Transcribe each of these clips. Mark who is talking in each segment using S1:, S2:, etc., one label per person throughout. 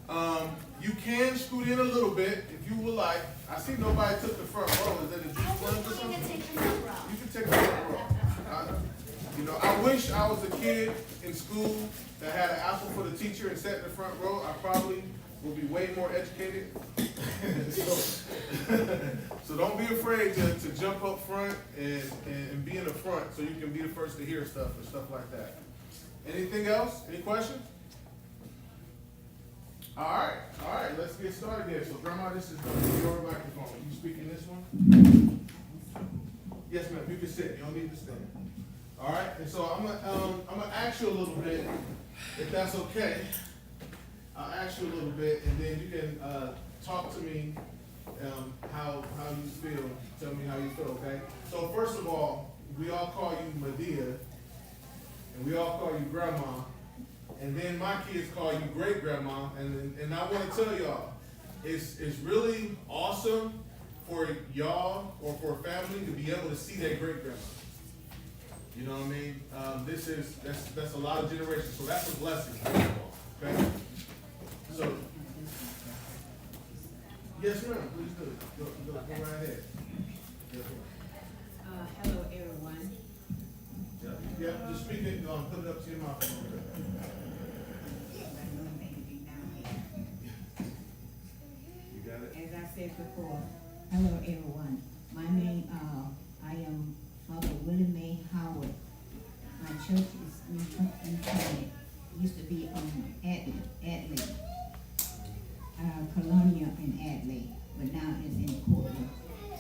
S1: You can scoot in a little bit if you would like. I see nobody took the front row. Is that a juice blend or something? You can take the front row. You know, I wish I was a kid in school that had an apple for the teacher and sat in the front row. I probably would be way more educated. So don't be afraid to jump up front and be in the front so you can be the first to hear stuff and stuff like that. Anything else? Any questions? All right, let's get started here. So, Grandma, this is your microphone. You speaking this one? Yes, ma'am. You can sit. You don't need to stand. All right. And so I'm gonna ask you a little bit, if that's okay. I'll ask you a little bit, and then you can talk to me how you feel. Tell me how you feel. Okay. So first of all, we all call you Medea, and we all call you Grandma. And then my kids call you great grandma, and I want to tell y'all, it's really awesome for y'all or for a family to be able to see that great grandma. You know what I mean? That's a lot of generations, so that's a blessing. Okay. So, yes, ma'am. Please do. Go right ahead. Yes,
S2: Hello, everyone.
S1: yeah. Just speak it. Put it up to your mouth.
S2: As I said before, hello everyone. My name, I am Mother Willie Mae Howard. My church is in Trinity. Used to be on Adley, Colonia and Adley, but now it's in Portland.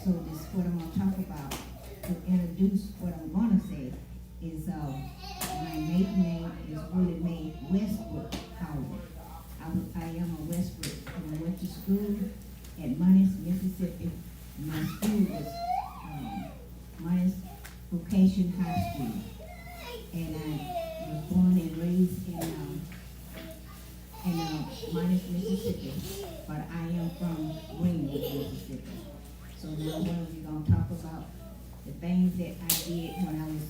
S2: So this what I'm going to talk about. To introduce what I'm going to say is my maiden name is Willie Mae Westbrook Howard. I am a Westbrook. I went to school at Munnis, Mississippi. My school was Munnis Vocation High School. And I was born and raised in Munnis, Mississippi. But I am from Greenwood, Mississippi. So now what we're going to talk about the things that I did when I was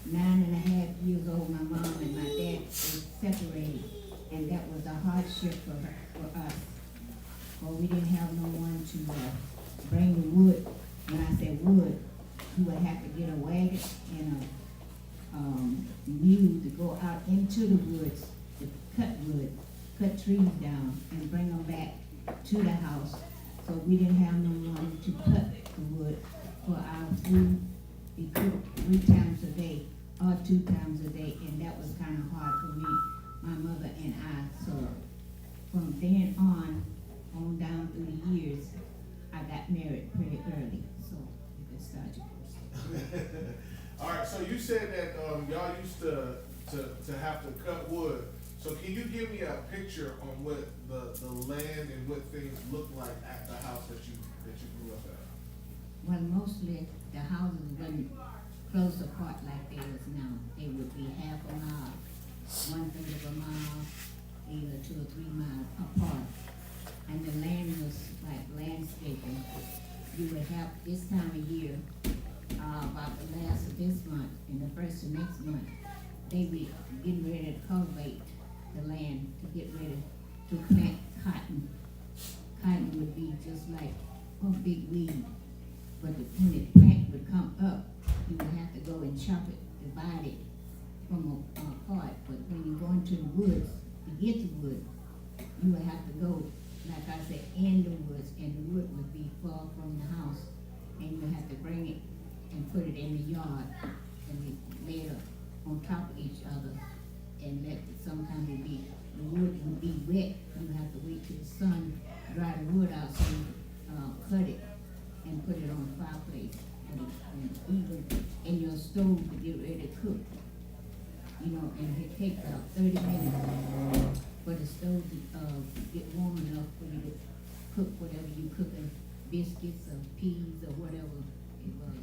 S2: 9.5 years old. My mom and my dad were separated. And that was a hardship for us. For we didn't have no one to bring the wood. When I say wood, you would have to get a wagon and a mule to go out into the woods to cut wood, cut trees down, and bring them back to the house. So we didn't have no one to cut the wood for our food. We cooked 3 times a day or 2 times a day, and that was kind of hard for me. My mother and I. So from then on down through the years, I got married pretty early. So you can start your question.
S1: All right. So you said that y'all used to have to cut wood. So can you give me a picture on what the land and what things look like at the house that you grew up at?
S2: Well, mostly the houses weren't close apart like they is now. They would be half a mile. 1/3 of a mile, either 2 or 3 miles apart. And the land was like landscaping. You would have this time of year, about the last of this month and the first of next month, they be getting ready to cultivate the land to get ready to plant cotton. Cotton would be just like a big weed. But when the plant would come up, you would have to go and chop it, divide it from a part. But when you go into the woods to get the wood, you would have to go, like I said, in the woods, and the wood would be far from the house, and you would have to bring it and put it in the yard, and we lay it up on top of each other, and let it sometimes the wood would be wet. You have to wait till the sun dry the wood out, so you cut it and put it on the fireplace, and even in your stove to get ready to cook. You know, and it takes about 30 minutes for the stove to get warm enough for you to cook whatever you cooking, biscuits or peas or whatever it was.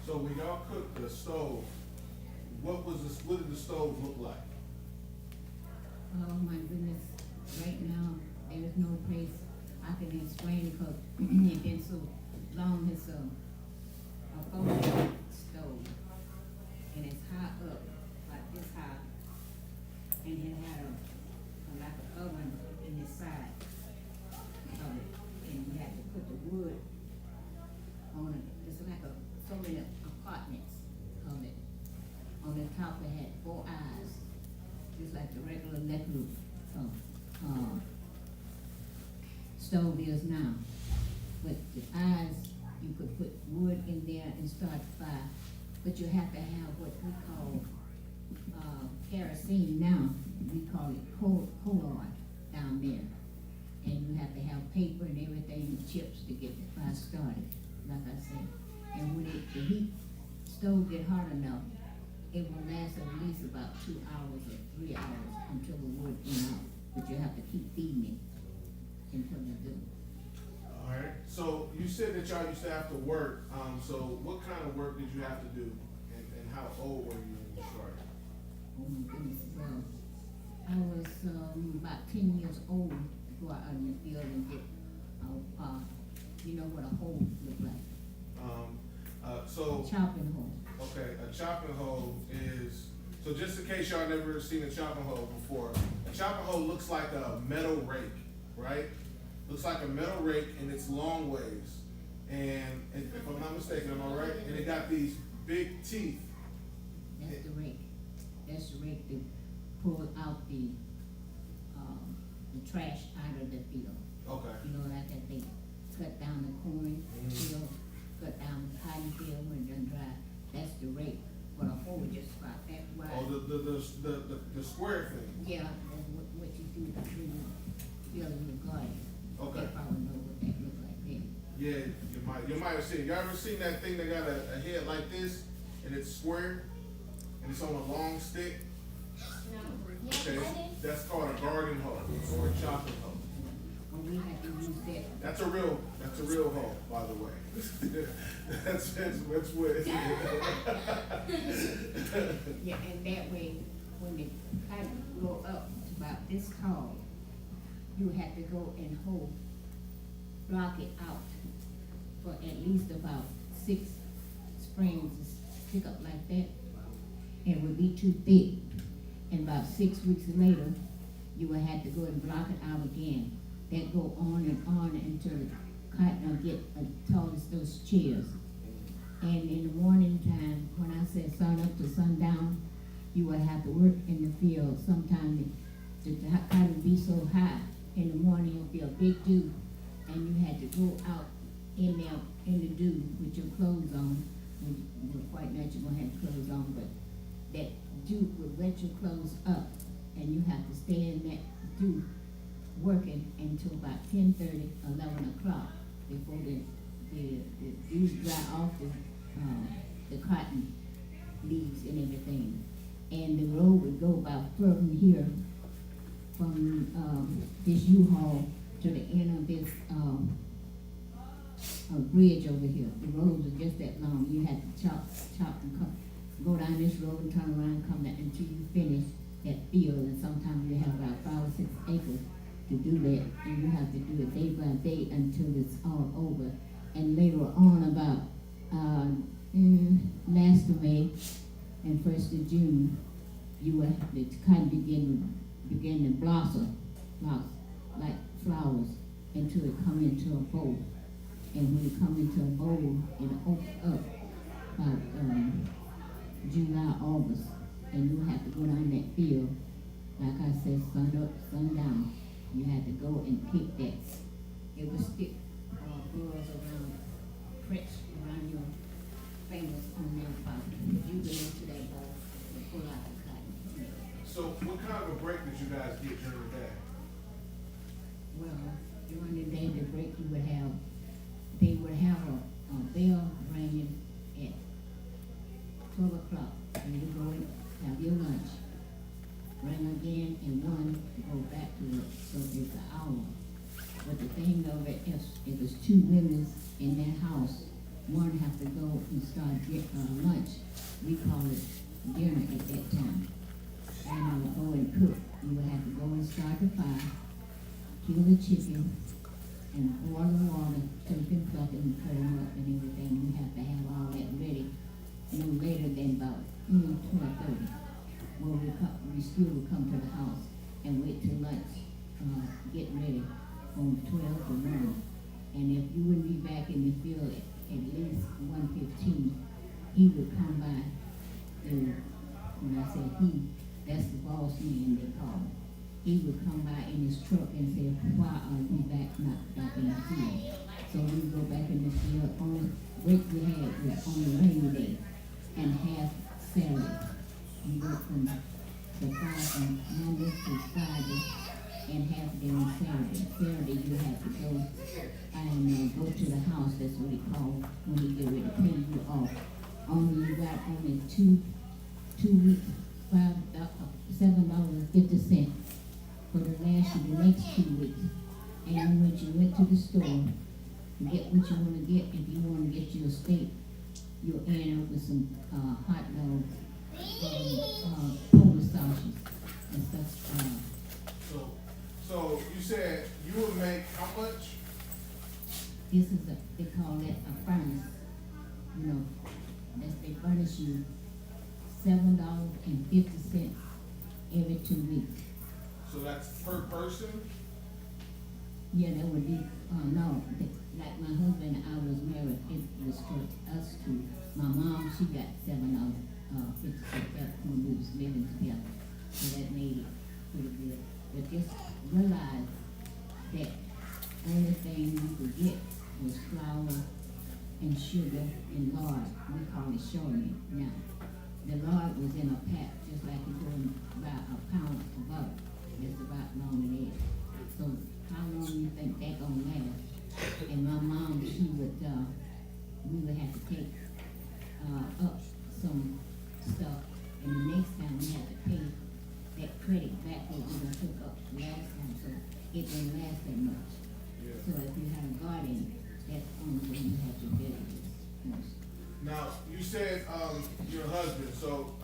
S1: So when y'all cooked the stove, what did the stove look like?
S2: Oh my goodness, right now, there is no place I can explain it because it's been so long. It's a folding stove, and it's high up, like this high, and it had like an oven wood on it, it's like so many apartments of it. On the top it had 4 eyes, just like the regular electric stove is now. But the eyes, you could put wood in there and start the fire, but you have to have what we call kerosene now. We call it coal oil down there. And you have to have paper and everything, and chips to get the fire started, like I said. And when the heat stove get hot enough, it will last at least about 2 hours or 3 hours until the wood went out. But you have to keep feeding it until you do.
S1: All right, so you said that y'all used to have to work, so what kind of work did you have to do, and how old were you when you started?
S2: Oh my goodness, well, I was about 10 years old before I was in the field and get, you know what a hoe look like?
S1: So,
S2: Chopping hoe.
S1: okay, a chopping hoe is, so just in case y'all never seen a chopping hoe before, a chopping hoe looks like a metal rake, right? Looks like a metal rake and it's long ways. And if I'm not mistaken, am I right? And it got these big teeth.
S2: That's the rake. That's the rake to pull out the trash out of the field.
S1: Okay.
S2: You know, like that they cut down the corn field, cut down the cotton field when it done dry. That's the rake. But a hoe just about that wide.
S1: Oh, the square thing.
S2: Yeah, that's what you do when you fill in the garden.
S1: Okay.
S2: You probably know what that look like then.
S1: Yeah, you might have seen. You ever seen that thing that got a head like this and it's square and it's on a long stick?
S3: No.
S1: Okay, that's called a garden hoe or a chopping hoe.
S2: Well, we have to use that.
S1: That's a real hoe, by the way. that's what.
S2: Yeah, and that way, when the cotton grow up to about this tall, you have to go and block it out for at least about 6 springs to stick up like that. And it would be too thick. And about 6 weeks later, you will have to go and block it out again. That go on until the cotton will get as tall as those chairs. And in the morning time, when I said sun up to sundown, you will have to work in the field. Sometimes the cotton will be so high. In the morning, it'll be a big dew, and you had to go out in there in the dew with your clothes on. Well, quite natural, you have clothes on, but that dew would wet your clothes up, and you have to stay in that dew working until about 10:30, 11 o'clock before the dew dry off the cotton leaves and everything. And the road would go about from here, from this U-Haul to the end of this bridge over here. The roads are just that long. You have to chop and go down this road and turn around and come back until you finish that field. And sometimes you have about 5 or 6 acres to do that, and you have to do it day by day until it's all over. And later on, about last of May and 1st of June, you will have the cotton begin to blossom like flowers until it come into a bowl. And when it come into a bowl, it opens up about July, August, and you have to go down that field. Like I said, sun up, sun down. You had to go and pick that. It would stick burrs around, press around your fingers on their body. You go into that bowl and pull out the cotton.
S1: So, what kind of a break did you guys get during the day?
S2: Well, during the day, the break they would have a bell ringing at 12 o'clock, and you go and have your lunch. Ring again, and one go back to work, so it's an hour. But the thing of it, if it was 2 women in that house, one have to go and start lunch. We call it dinner at that time. And I would go and cook. You would have to go and start the fire, kill the chicken, and boil the water, so you can pluck it and cut them up and everything. You have to have all that ready no later than about 12:30. Well, we still would come to the house and wait till lunch, get ready from 12 to 1. And if you wouldn't be back in the field at least 1:15, he would come by. And when I say he, that's the boss man they call him. He would come by in his truck and say, why are we not back in the field? So we go back in the field. Only break we had was on the rainy day and half Saturday. We worked from Monday to Friday and half day on Saturday. Saturday you have to go and go to the house. That's what he called when he get ready to pay you off. Only you got only two weeks, $7.50 for the last of the next 2 weeks. And when you went to the store, get what you want to get. If you want to get you a steak, you'll end up with some hot dogs, Polish sausages and stuff.
S1: So you said you would make how much?
S2: This is they call it a furnace. You know, they furnish you $7.50 every 2 weeks.
S1: So that's per person?
S2: Yeah, that would be, no, like my husband, I was married, it was for us two. My mom, she got $7.50 when we was living together, so that made it pretty good. But just realize that only thing you could get was flour and sugar and lard. We call it shortening now. The lard was in a pack, just like you go and buy a pound of butter. It's about long it is. So how long do you think that gonna last? And my mom, she would, we would have to take up some stuff, and the next time we had to pay that credit back what we done took up last time, so it didn't last that much.
S1: Yeah.
S2: So if you have a garden, that's the only way you have to get it.
S1: Now, you said your husband, so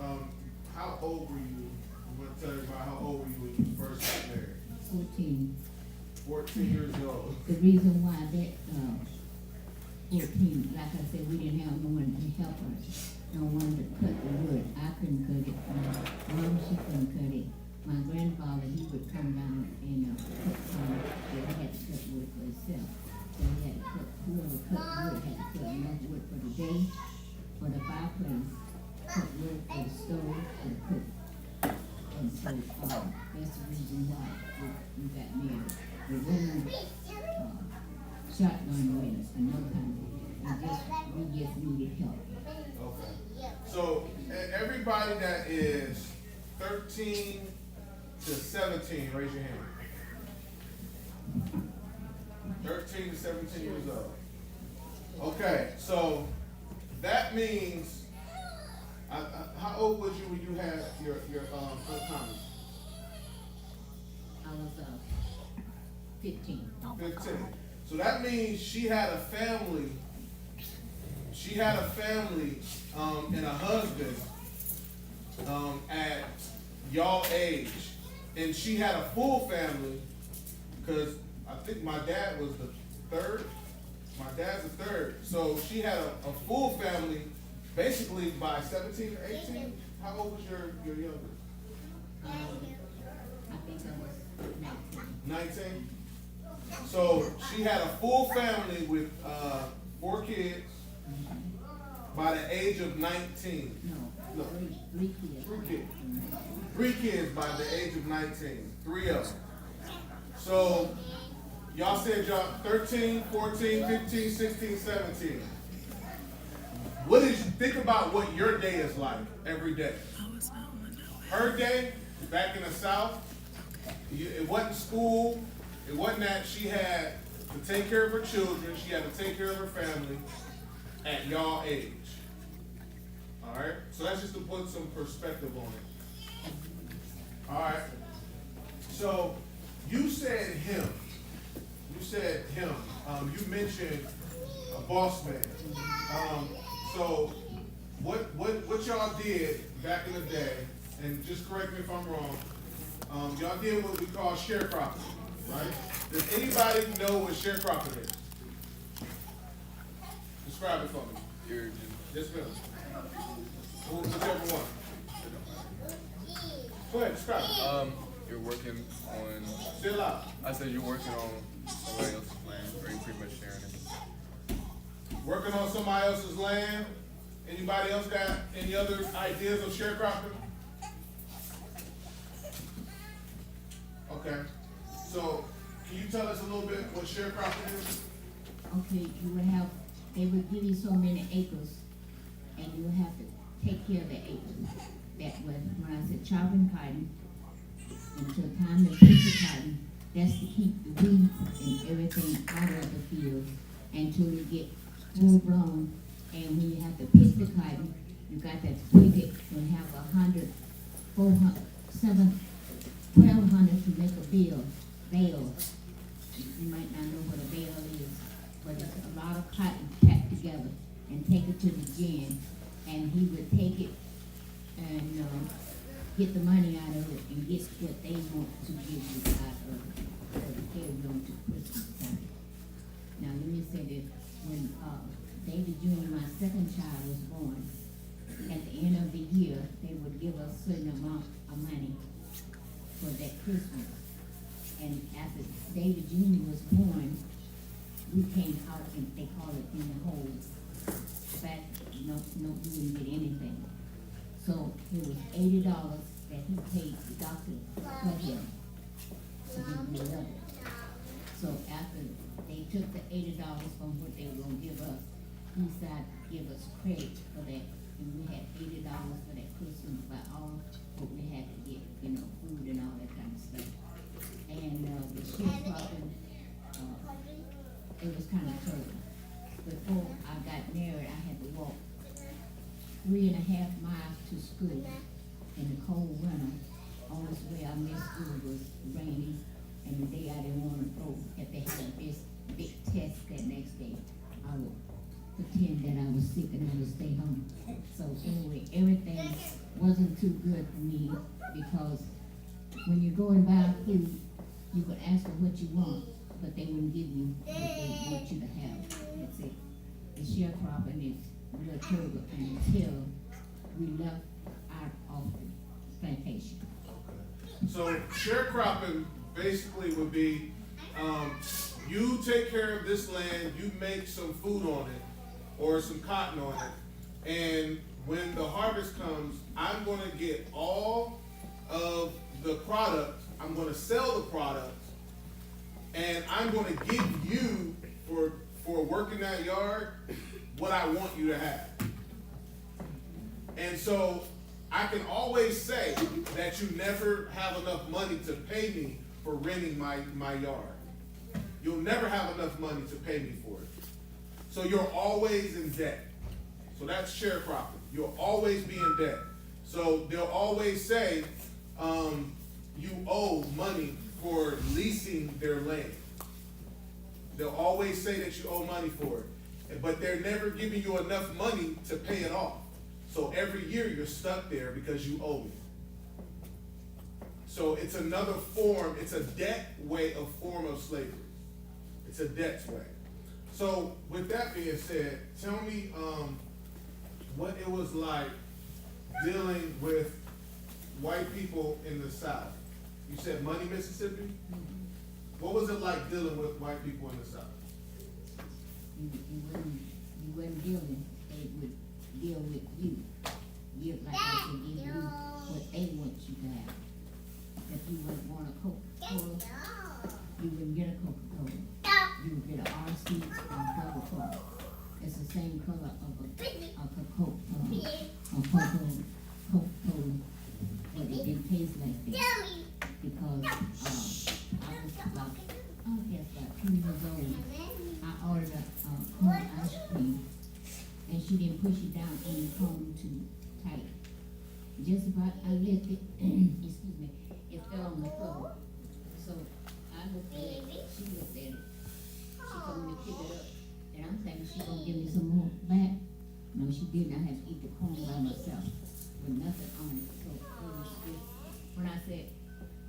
S1: how old were you? I'm going to tell you about how old were you when you first got married?
S2: 14.
S1: 14 years old.
S2: The reason why that 14, like I said, we didn't have no one to help us, no one to cut the wood. I couldn't cut it. My mom, she couldn't cut it. My grandfather, he would come down and cut some, but he had to cut wood for himself. So he had to cut, whoever cut wood had to cut enough wood for the day, for the fireplace, cut wood for the stove, for the cook. And so, that's the reason why we got married. The women, shotgun weddings and no kind of, we just needed help.
S1: Okay. So everybody that is 13 to 17, raise your hand. 13 to 17 years old. Okay, so that means, how old was you when you had your first comment?
S2: I was 15.
S1: 15. So that means she had a family. She had a family and a husband at y'all age, and she had a full family because I think my dad was the third. My dad's the third. So she had a full family basically by 17 or 18. How old was your youngest?
S2: I think I was 19.
S1: 19. So she had a full family with 4 kids by the age of 19.
S2: No,
S1: No.
S2: three kids.
S1: 3 kids. 3 kids by the age of 19. 3 of them. So y'all said y'all 13, 14, 15, 16, 17. What did you think about what your day is like every day? Her day, back in the South, it wasn't school. It wasn't that she had to take care of her children. She had to take care of her family at y'all age. All right? So that's just to put some perspective on it. All right? So you said him. You said him. You mentioned a boss man. So what y'all did back in the day, and just correct me if I'm wrong, y'all did what we call sharecropping, right? Does anybody know what sharecropping is? Describe it for me. Yes, ma'am. Whichever one. Go ahead, describe it.
S4: you're working on.
S1: Still out.
S4: I said you're working on somebody else's land, or you're pretty much sharing it.
S1: Working on somebody else's land. Anybody else got any other ideas of sharecropping? Okay. So, can you tell us a little bit what sharecropping is?
S2: Okay, you would have, they would give you so many acres, and you would have to take care of the acres. That was, when I said chopping cotton, until the time to pick the cotton, that's to keep the weeds and everything out of the field until it get full blown. And when you have to pick the cotton, you got to split it and have 100, 400, 1,200 to make a bale. You might not know what a bale is, but it's a lot of cotton packed together and take it to the gin. And he would take it and get the money out of it and get what they want to give you out of it. So they carry on to Christmas time. Now let me say this, when David Jr., my second child, was born, at the end of the year, they would give us a certain amount of money for that Christmas. And after David Jr. was born, we came out, and they call it in the hole. Back, no, we didn't get anything. So it was $80 that he paid the doctor for him to be delivered. So after they took the $80 from what they were gonna give us, he decided to give us credit for that. And we had $80 for that Christmas by all what we had to get, food and all that kind of stuff. And the sharecropping, it was kind of tough. Before I got married, I had to walk 3.5 miles to school in the cold winter. Only way I missed school was rainy, and the day I didn't want to go. If they had a big test that next day, I would pretend that I was sick and I would stay home. So anyway, everything wasn't too good for me, because when you go and buy food, you could ask them what you want, but they wouldn't give you what they want you to have. That's it. The sharecropping is real terrible until we left out of the plantation.
S1: So sharecropping basically would be, you take care of this land, you make some food on it, or some cotton on it, and when the harvest comes, I'm gonna get all of the product, I'm gonna sell the product, and I'm gonna give you, for working that yard, what I want you to have. And so I can always say that you never have enough money to pay me for renting my yard. You'll never have enough money to pay me for it. So you're always in debt. So that's sharecropping. You'll always be in debt. So they'll always say you owe money for leasing their land. They'll always say that you owe money for it, but they're never giving you enough money to pay it off. So every year you're stuck there because you owe me. So it's another form, it's a debt way of form of slavery. It's a debt way. So with that being said, tell me what it was like dealing with white people in the South. You said Money, Mississippi?
S2: Mm-hmm.
S1: What was it like dealing with white people in the South?
S2: You wouldn't dealing, they would deal with you. Give, like I said, give you what they want you to have. If you would want a Coca-Cola, you wouldn't get a Coca-Cola. You would get an RC or double Cola. It's the same color of a Coca-Cola, but it didn't taste like that. Because I was about 2 years old. I ordered a cone ice cream, and she didn't push it down in the cone too tight. Just about I lifted, excuse me, it fell on the floor. So I looked at it, she looked at it. She told me to pick it up, and I'm thinking she's gonna give me some more back. No, she didn't. I had to eat the cone by myself with nothing on it. So it was just, when I said,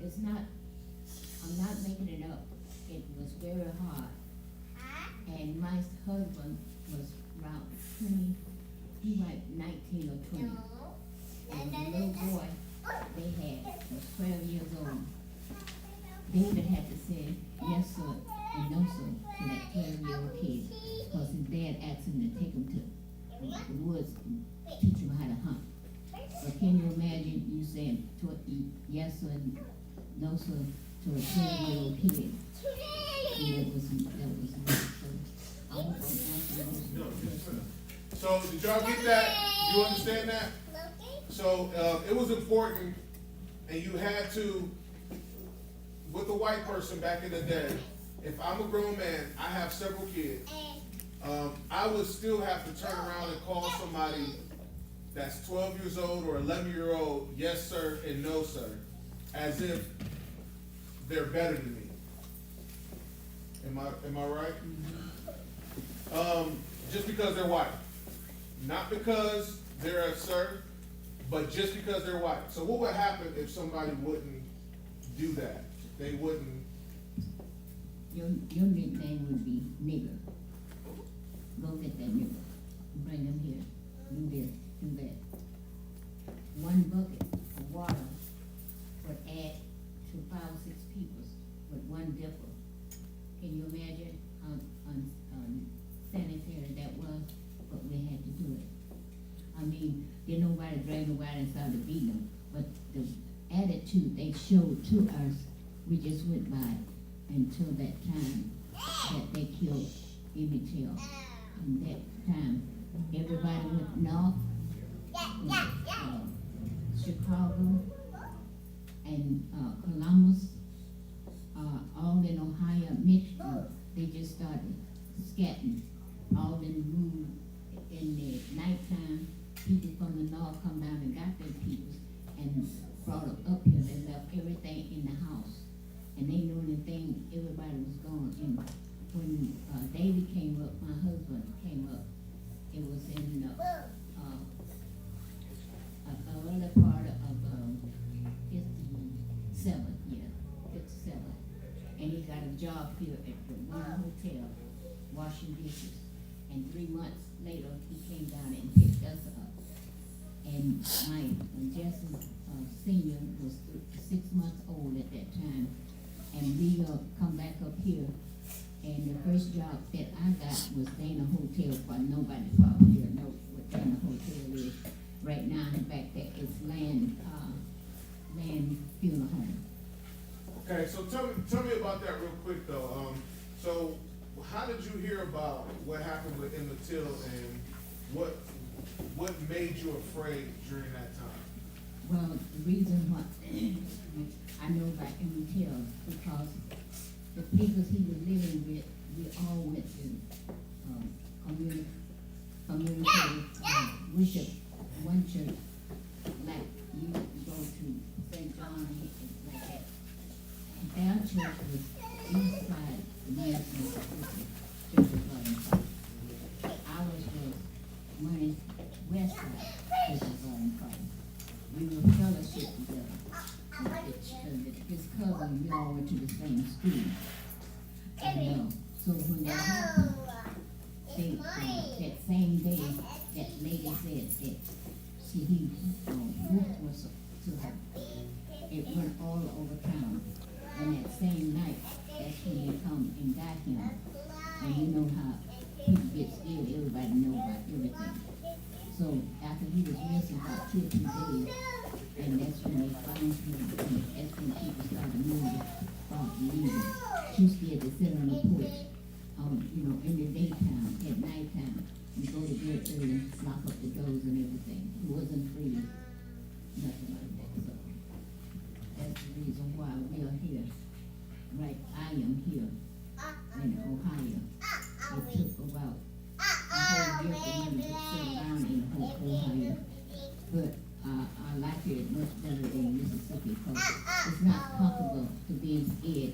S2: I'm not making it up. It was very hard. And my husband was around 20, he was 19 or 20. And the little boy they had was 12 years old. David had to say yes sir and no sir to that 12-year-old kid, because his dad asked him to take him to the woods and teach him how to hunt. But can you imagine you saying yes sir and no sir to a 12-year-old kid? And that was so I hope I'm answering most of
S1: No,
S2: your
S1: yes,
S2: questions.
S1: So did y'all get that? You understand that? So it was important, and you had to, with a white person back in the day, if I'm a grown man, I have several kids, I would still have to turn around and call somebody that's 12 years old or 11-year-old, yes sir and no sir, as if they're better than me. Am I right? Just because they're white. Not because they're a sir, but just because they're white. So what would happen if somebody wouldn't do that? If they wouldn't,
S2: Your nickname would be nigger. Go get that nigger. Bring them here. Do this, do that. One bucket of water would add to 5 or 6 people with one dipper. Can you imagine how unsanitary that was? But we had to do it. I mean, didn't nobody drag nobody inside to beat them, but the attitude they showed to us, we just went by until that time that they killed Emmitt Till. And that time, everybody went north, Chicago, and Columbus, all in Ohio, Michigan. They just started scatting, all in the room. In the nighttime, people from the north come down and got their people and brought them up here. They left everything in the house, and they knew anything, everybody was gone. And when David came up, my husband came up, it was in the early part of 57, yeah, 57. And he got a job here at the one hotel, washing dishes. And 3 months later, he came down and picked us up. And my Jesse senior was 6 months old at that time. And we come back up here. And the first job that I got was staying in a hotel for nobody probably here know what Dana Hotel is. Right now, back there, it's land funeral home.
S1: okay, so tell me about that real quick though. So how did you hear about what happened with Emmitt Till, and what made you afraid during that time?
S2: Well, the reason why I know about Emmitt Till, because the people he was living with, we all went to community worship, one church, like you go to St. John and like that. And their church was east side, Madison, Mississippi, Church of God in Christ. Ours was money west side, Church of God in Christ. We were fellowship together. His cousin, we all went to the same school. And so when that happened, that same day, that lady said that he whooped us to her. It went all over town. And that same night, that's when they come and got him. And you know how people get scared, everybody know about everything. So after he was missing about 2 or 3 days, and that's when they found him, and that's when people started moving, leaving. She scared to sit on the porch, in the daytime, at nighttime. You go to bed early, lock up the doors and everything. He wasn't free, nothing like that. So that's the reason why we are here. Right, I am here in Ohio. It took about a whole year for me to settle down in Ohio. But I like it much better than Mississippi, because it's not comfortable to be scared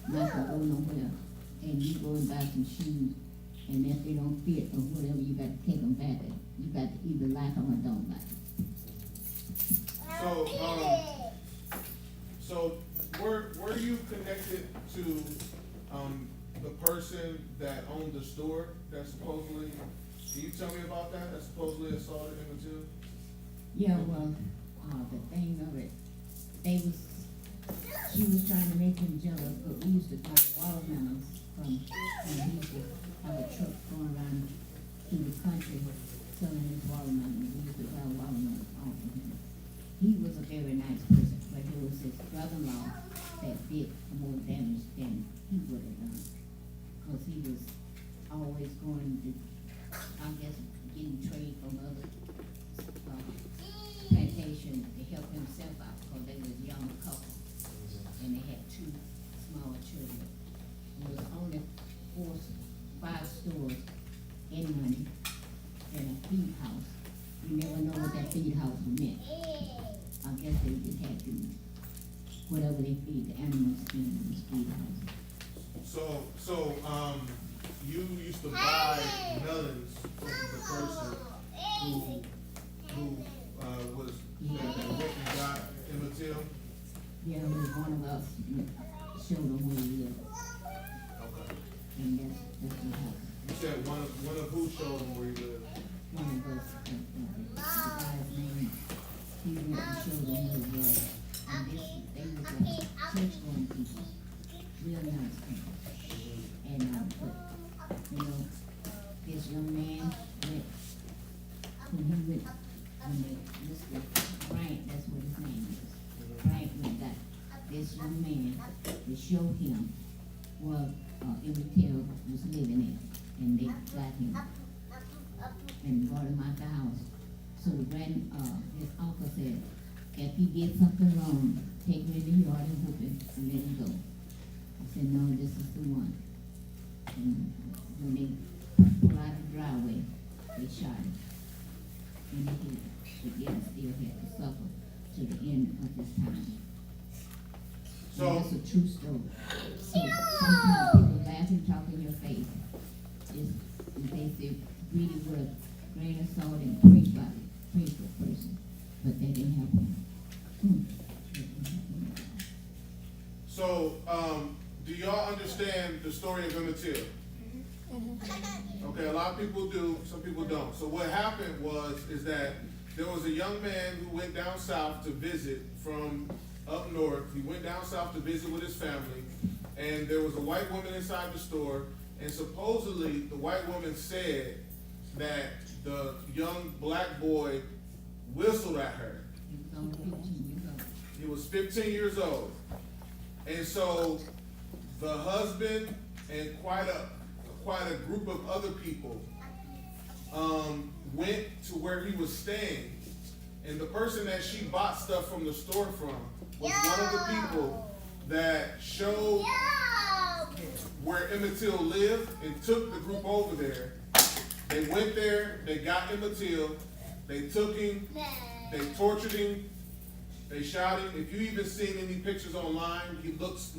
S2: not to go nowhere. And you go and buy some shoes, and if they don't fit or whatever, you got to take them back. You got to either like them or don't like them.
S1: So were you connected to the person that owned the store that supposedly? Can you tell me about that? That supposedly assaulted Emmitt Till?
S2: Yeah, well, the thing of it, they was she was trying to make him jealous, but we used to buy watermelons from, he used to have a truck going around through the country selling his watermelons. We used to buy watermelons off of him. He was a very nice person, but it was his brother-in-law that did more damage than he would have done. Cause he was always going to, I guess, getting trade from other, plantation to help himself out, cause they was a young couple. And they had 2 small children. There was only 5 stores in money and a feed house. You never know what that feed house meant. I guess they just had to, whatever they feed the animals in this feed house.
S1: You used to buy melons from the person who was, that went and got Emmitt Till?
S2: Yeah, it was one of us that showed them where he lived,
S1: Okay.
S2: and that's what happened.
S1: You said one of who showed him where he lived?
S2: One of us, the guy's name, he went and showed them where he was. And they was church going people, real nice people. And, but, you know, this young man went, when Mr. Frank, that's what his name is, Frank went got this young man to show him where, Emmitt Till was living in, and they got him and brought him out the house. So his uncle said, if he did something wrong, take him in the yard and whoop him and let him go. I said, no, this is the one. And when they pulled out the driveway, they shot him in the head. But yet still had to suffer to the end of his time.
S1: So-
S2: And that's a true story. So sometimes people laugh and talk in your face. If they say, read it with a grain of salt and pray about it, pray for a person, but they didn't help him.
S1: So, do y'all understand the story of Emmitt Till? Okay, a lot of people do, some people don't. So what happened is that there was a young man who went down south to visit from up north. He went down south to visit with his family, and there was a white woman inside the store, and supposedly the white woman said that the young black boy whistled at her.
S2: He was only 15 years old.
S1: He was 15 years old. And so the husband and quite a group of other people went to where he was staying. And the person that she bought stuff from the store from was one of the people that showed where Emmitt Till lived and took the group over there. They went there, they got Emmitt Till, they took him, they tortured him, they shot him. If you even seen any pictures online, he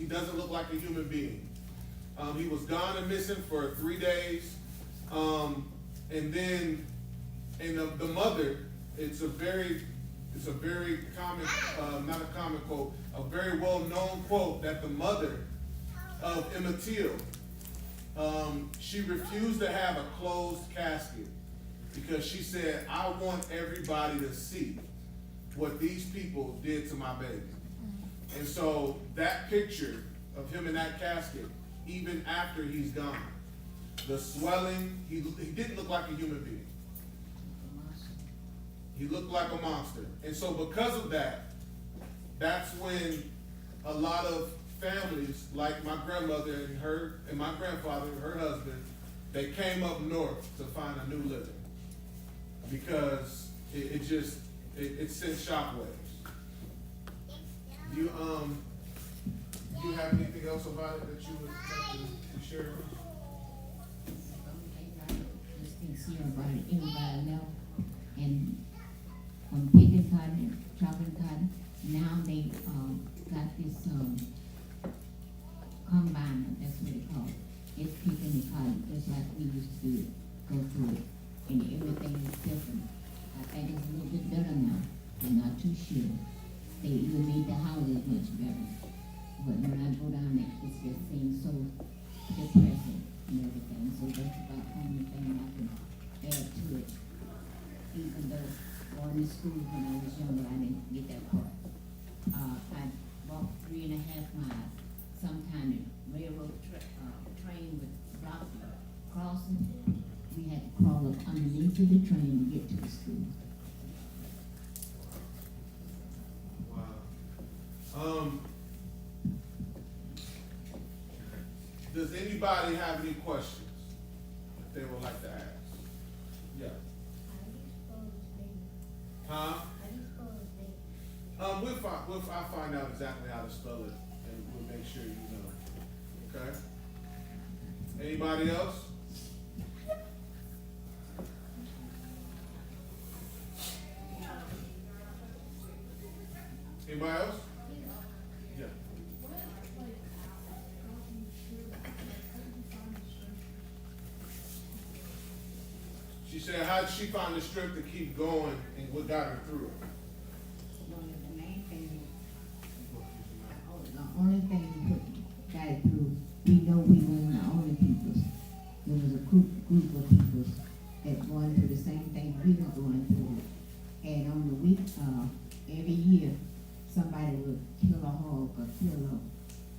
S1: doesn't look like a human being. He was gone and missing for 3 days. And then, the mother, it's a very common, not a common quote, a very well-known quote that the mother of Emmitt Till, she refused to have a closed casket because she said, I want everybody to see what these people did to my baby. And so that picture of him in that casket, even after he's gone, the swelling, he didn't look like a human being. He looked like a monster. And so because of that, that's when a lot of families, like my grandmother and my grandfather and her husband, they came up north to find a new living. Because it sent shockwaves. Do you have anything else about it that you would like to share?
S2: Just concerned about it, anybody know? And from picking cotton, chopping cotton, now they, got this, combiner, that's what they call it. It's picking the cotton, just like we used to do it, go through it, and everything is different. I think it's a little bit better now, I'm not too sure. They even made the houses much better. But when I go down there, it just seems so depressing and everything, so that's about the only thing I can add to it. Even though going to school when I was younger, I didn't get that part. I walked 3 get to the train and get to the school.
S1: Wow. Does anybody have any questions that they would like to ask? Yeah. Huh? I'll find out exactly how to spell it, and we'll make sure you know. Okay? Anybody else? Anybody else? Yeah. She said, how did she find the strength to keep going, and what got her through it?
S2: One of the main things, the only thing we got it through, we know we weren't the only peoples. There was a group of peoples that going through the same thing we were going through. And on the week, every year, somebody would kill a hog or kill a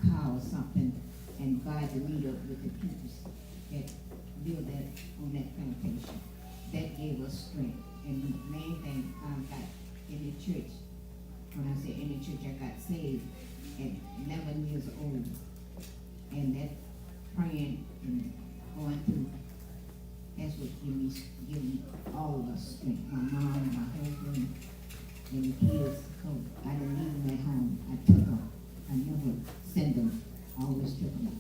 S2: cow or something, and God to meet up with the peoples that lived that on that plantation. That gave us strength. And the main thing I got in the church, when I say in the church, I got saved at 11 years old. And that praying and going through, that's what give me all of us strength. My mom, my husband, and the kids. So I didn't leave them at home. I took them. I never sent them. I always took them.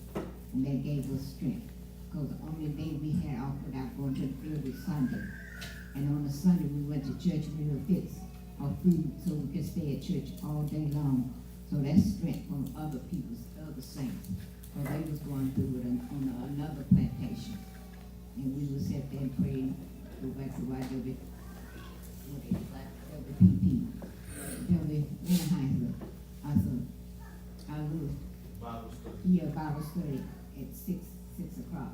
S2: And that gave us strength. Because the only day we had off without going to the field was Sunday. And on a Sunday we went to church and we were fixed our food so we could stay at church all day long. So that's strength from other people's, other saints. So they was going through it on another plantation. And we would sit there and pray and go back to YWPP. Bible study at 6 o'clock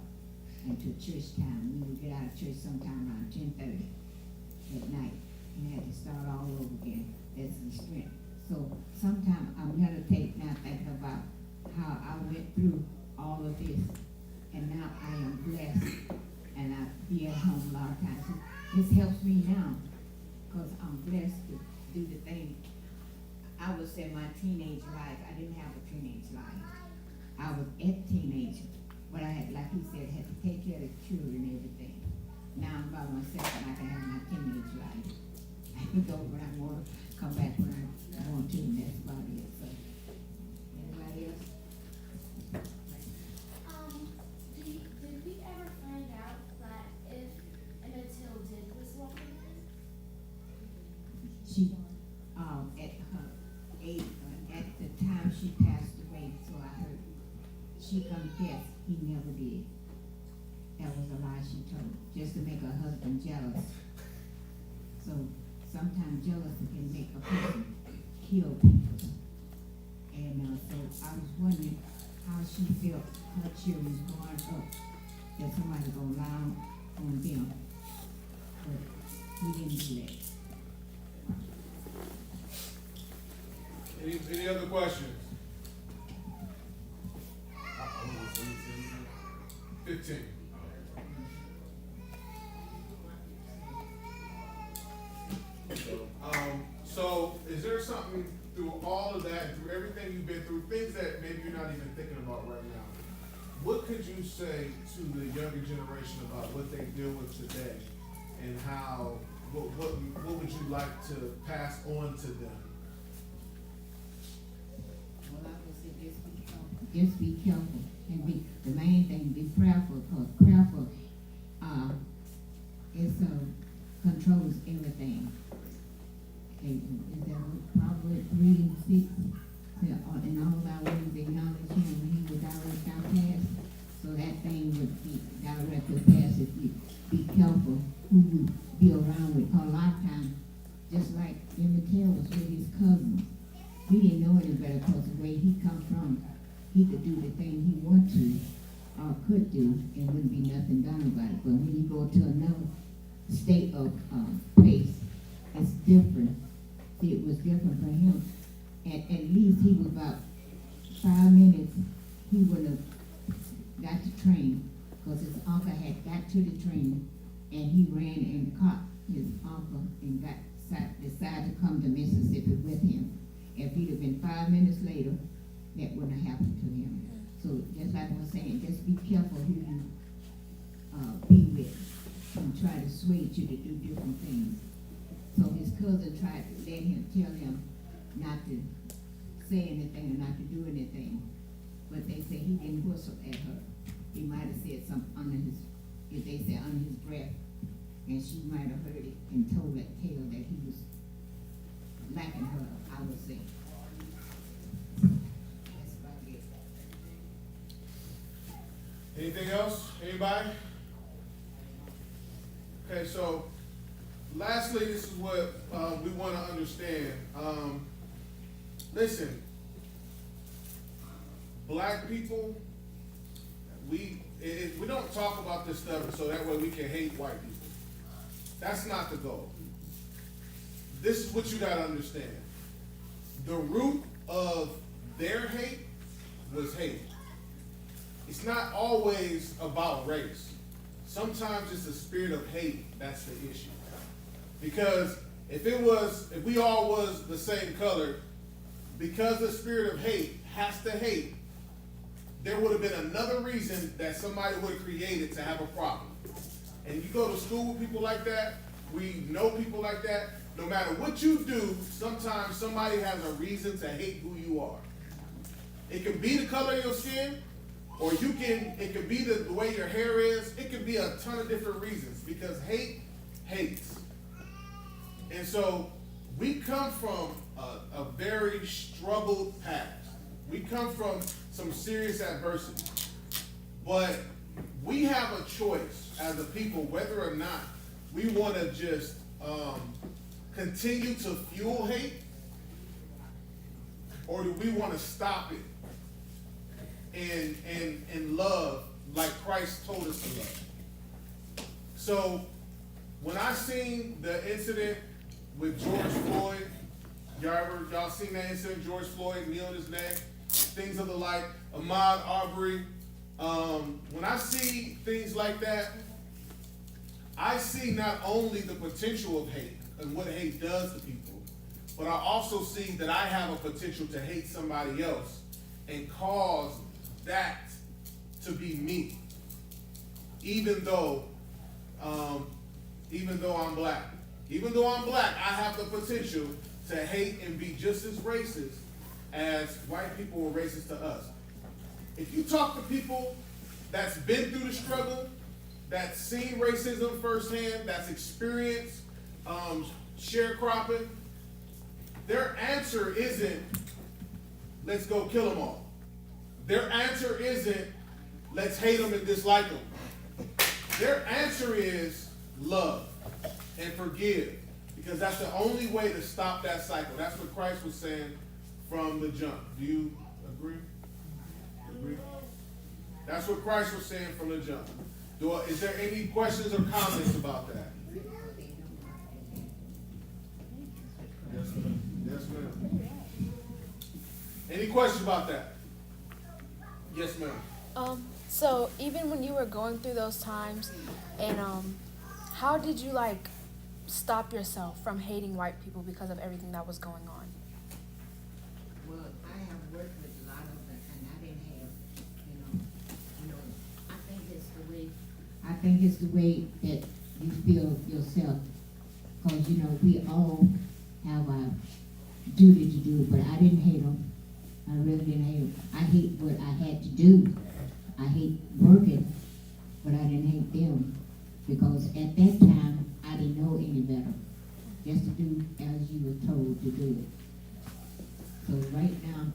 S2: into church time. We would get out of church sometime around 10:30 at night and had to start all over again. That's the strength. So sometimes I meditate now thinking about how I went through all of this, and now I am blessed, and I be at home a lot of times. This helps me now because I'm blessed to do the thing. I would say my teenage life, I didn't have a teenage life. I was at teenage, but I had, like he said, had to take care of the children and everything. Now I'm by myself and I can have my teenage life. I can go when I want to, come back when I want to, and that's about it. So, anybody else?
S3: Did we ever find out that if Emmitt Till did was walking in?
S2: She, at her age, at the time she passed away, so I heard, she confessed he never did. That was a lie she told, just to make her husband jealous. So sometimes jealousy can make a person kill people. And so I was wondering how she felt her children growing up, that somebody gonna lie on them. But we didn't do that.
S1: Any other questions? 15. So is there something through all of that, through everything you've been through, things that maybe you're not even thinking about right now, what could you say to the younger generation about what they deal with today and how, what would you like to pass on to them?
S2: Well, I would say just be careful. Just be careful. And the main thing, be prayerful, because prayerful, controls everything. Is that Proverbs 3:6? In all our ways acknowledge him, and he will direct our paths. So that thing would be direct your paths if you be careful who you be around with. A lot of times, just like Emmitt Till was with his cousin, he didn't know any better because the way he come from, he could do the thing he wanted to or could do, and wouldn't be nothing done about it. But when you go to another state of place, it's different. See, it was different for him. At least he was about 5 minutes, he would have got the train, because his uncle had got to the train and he ran and caught his uncle and decided to come to Mississippi with him. If he'd have been 5 minutes later, that wouldn't have happened to him. So just like I was saying, just be careful who you be with and try to sway you to do different things. So his cousin tried to tell him not to say anything or not to do anything. But they say he didn't whistle at her. He might have said something under his, if they said under his breath, and she might have heard it and told that tale that he was lacking her, I would say. That's about it.
S1: Anything else? Anybody? Okay, so lastly, this is what we want to understand. Listen, black people, we don't talk about this stuff so that way we can hate white people. That's not the goal. This is what you got to understand. The root of their hate was hate. It's not always about race. Sometimes it's the spirit of hate that's the issue. Because if we all was the same color, because the spirit of hate has to hate, there would have been another reason that somebody would have created to have a problem. And you go to school with people like that, we know people like that, no matter what you do, sometimes somebody has a reason to hate who you are. It could be the color of your skin, or it could be the way your hair is. It could be a ton of different reasons, because hate hates. And so we come from a very struggled past. We come from some serious adversity. But we have a choice as a people whether or not we want to just continue to fuel hate, or do we want to stop it and love like Christ told us to love. So when I seen the incident with George Floyd, y'all seen that incident? George Floyd kneeling his neck, things of the like, Ahmaud Arbery. When I see things like that, I see not only the potential of hate and what hate does to people, but I also see that I have a potential to hate somebody else and cause that to be me, even though I'm black. Even though I'm black, I have the potential to hate and be just as racist as white people were racist to us. If you talk to people that's been through the struggle, that's seen racism firsthand, that's experienced sharecropping, their answer isn't, let's go kill them all. Their answer isn't, let's hate them and dislike them. Their answer is love and forgive, because that's the only way to stop that cycle. That's what Christ was saying from the jump. Do you agree? Agree? That's what Christ was saying from the jump. Is there any questions or comments about that? Yes, ma'am. Yes, ma'am. Any questions about that? Yes, ma'am.
S5: So even when you were going through those times, and how did you stop yourself from hating white people because of everything that was going on?
S2: Well, I have worked with a lot of them, and I didn't have, I think it's the way that you feel yourself, because, we all have our duty to do, but I didn't hate them. I really didn't hate them. I hate what I had to do. I hate working, but I didn't hate them, because at that time, I didn't know any better. Just to do as you were told to do it. So right now,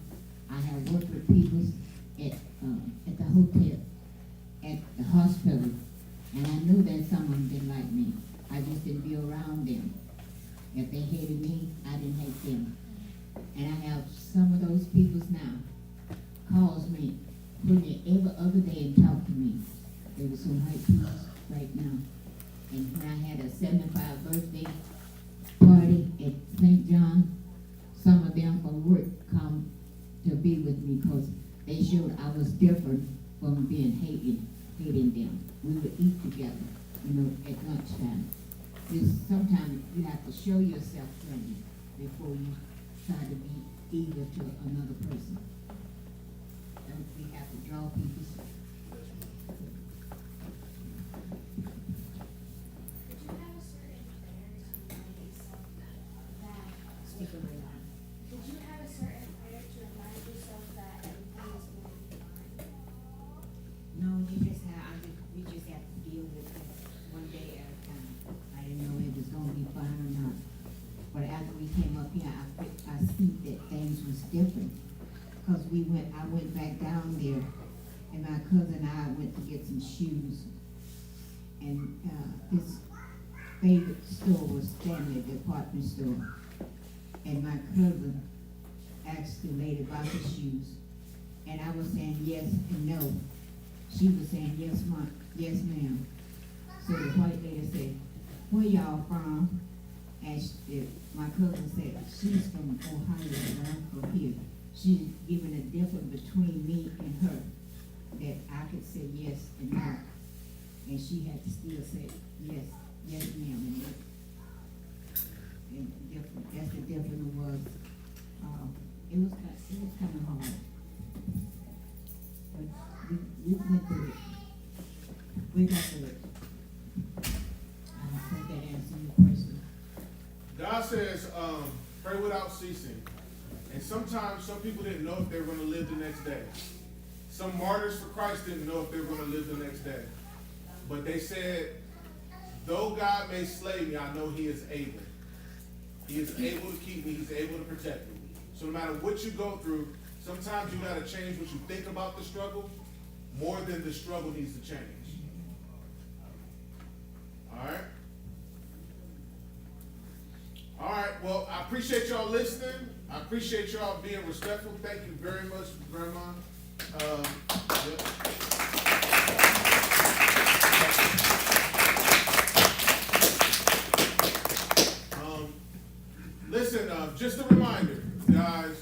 S2: I have worked with people at the hotel, at the hospital, and I knew that some of them didn't like me. I just didn't be around them. If they hated me, I didn't hate them. And I have some of those people now calls me pretty every other day and talk to me. There were some white people right now. And when I had a 75th birthday party at St. John, some of them from work come to be with me because they showed I was different from being hating them. We would eat together. at lunchtime. Sometimes you have to show yourself friendly before you try to be eager to another person. And we have to draw people.
S3: Did you have a certain prayer to remind yourself that?
S2: Speak a little louder.
S3: Did you have a certain prayer to remind yourself that everything is going to be fine?
S2: No, we just have to deal with it one day at a time. I didn't know it was gonna be fine or not. But after we came up here, I see that things was different. Cause I went back down there, and my cousin and I went to get some shoes. And, his favorite store was Stanley Department Store. And my cousin asked the lady about the shoes. And I was saying yes and no. She was saying, yes, ma'am. So the white lady said, where y'all from? And my cousin said, she's from Ohio, and I'm from here. She's giving a difference between me and her, that I could say yes and no. And she had to still say, yes, ma'am. And that's the difference it was. It was kind of hard. But we went through it. We got through it. I hope that answers your question.
S1: God says, pray without ceasing. And sometimes some people didn't know if they were going to live the next day. Some martyrs for Christ didn't know if they were going to live the next day. But they said, though God may slay me, I know he is able. He is able to keep me. He's able to protect me. So no matter what you go through, sometimes you got to change what you think about the struggle more than the struggle needs to change. All right? All right, well, I appreciate y'all listening. I appreciate y'all being respectful. Thank you very much, Grandma. Listen, just a reminder, guys,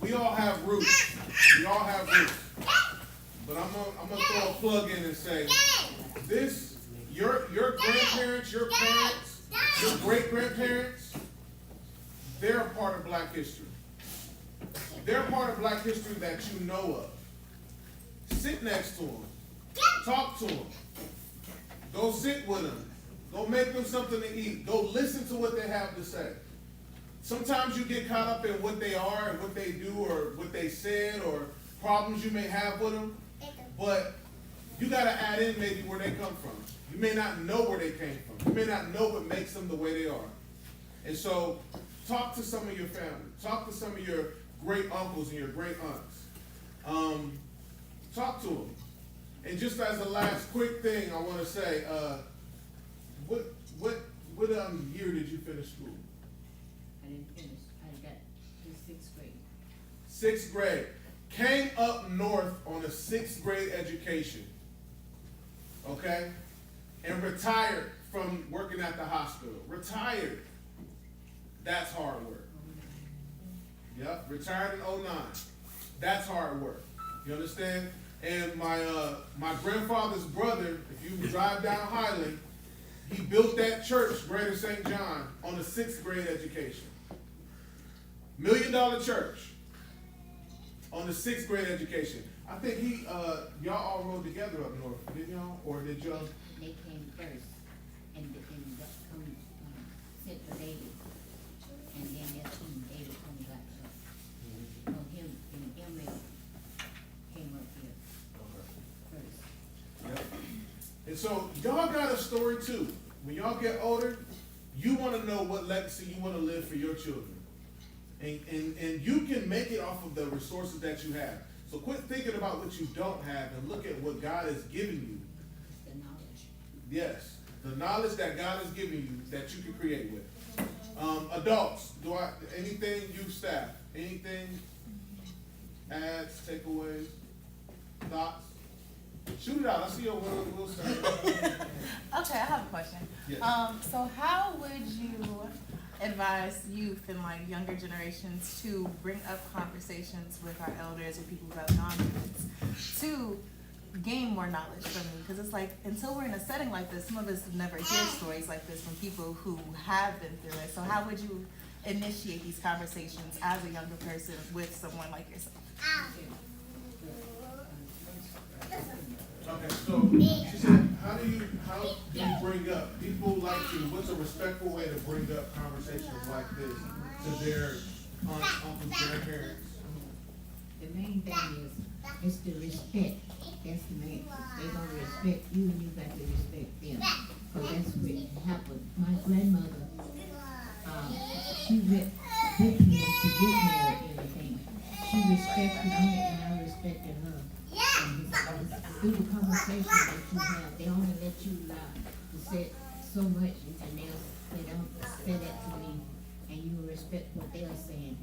S1: we all have roots. We all have roots. But I'm gonna throw a plug in and say, your grandparents, your parents, your great-grandparents, they're a part of Black history. They're a part of Black history that you know of. Sit next to them. Talk to them. Go sit with them. Go make them something to eat. Go listen to what they have to say. Sometimes you get caught up in what they are and what they do or what they said or problems you may have with them. But you got to add in maybe where they come from. You may not know where they came from. You may not know what makes them the way they are. And so talk to some of your family. Talk to some of your great uncles and your great aunts. Talk to them. And just as a last quick thing, I want to say, what year did you finish school?
S2: I didn't finish. I got to 6th grade.
S1: 6th grade. Came up north on a 6th grade education. Okay? And retired from working at the hospital. Retired. That's hard work. Yep, retired in 2009. That's hard work. You understand? And my grandfather's brother, if you drive down Highland, he built that church, Greater St. John, on a 6th grade education. $1 million church on the 6th grade education. I think y'all all rode together up north, didn't y'all? Or did y'all?
S2: They came first, and sit for David, and then their team, David come back up. So him and Emmitt came up here first.
S1: Yep. And so y'all got a story too. When y'all get older, you want to know what legacy you want to live for your children. And you can make it off of the resources that you have. So quit thinking about what you don't have and look at what God has given you.
S2: The knowledge.
S1: Yes, the knowledge that God has given you that you can create with. Adults, anything you staff, anything, adds, takeaways, thoughts? Shoot it out. I see your will start.
S6: Okay, I have a question.
S1: Yes.
S6: So how would you advise youth and like younger generations to bring up conversations with our elders and people who have non-kids to gain more knowledge from you? Because it's like, until we're in a setting like this, some of us never hear stories like this from people who have been through it. So how would you initiate these conversations as a younger person with someone like yourself?
S1: Okay, so she said, how do you bring up people like you? What's a respectful way to bring up conversations like this to their aunts, uncles, grandparents?
S2: The main thing is the respect. That's the main. They gonna respect you, and you got to respect them. Cause that's what happened. My grandmother, she with me to get married and everything. She respected me, and I respected her. And it's through the conversation that you have, they only let you to say so much, and they don't say that to me, and you respect what they're saying.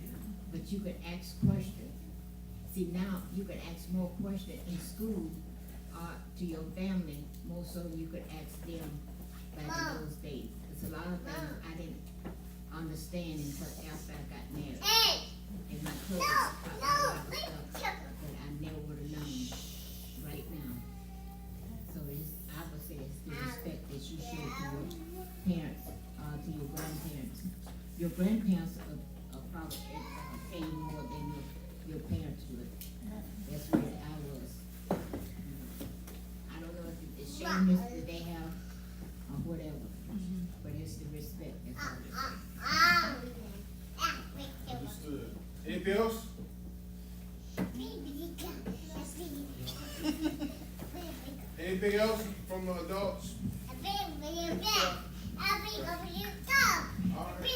S2: But you could ask questions. See, now you could ask more questions in school to your family, more so you could ask them back in those days. There's a lot of things I didn't understand until after I got married. And my cousins taught me a lot of stuff that I never would have known right now. So it's, I would say it's the respect that you show to your parents, to your grandparents. Your grandparents are probably pay you more than your parents would. That's where I was. I don't know if it's the shameless that they have or whatever, but it's the respect. That's all it's.
S1: Understood. Anything else? Anything else from the adults? All right.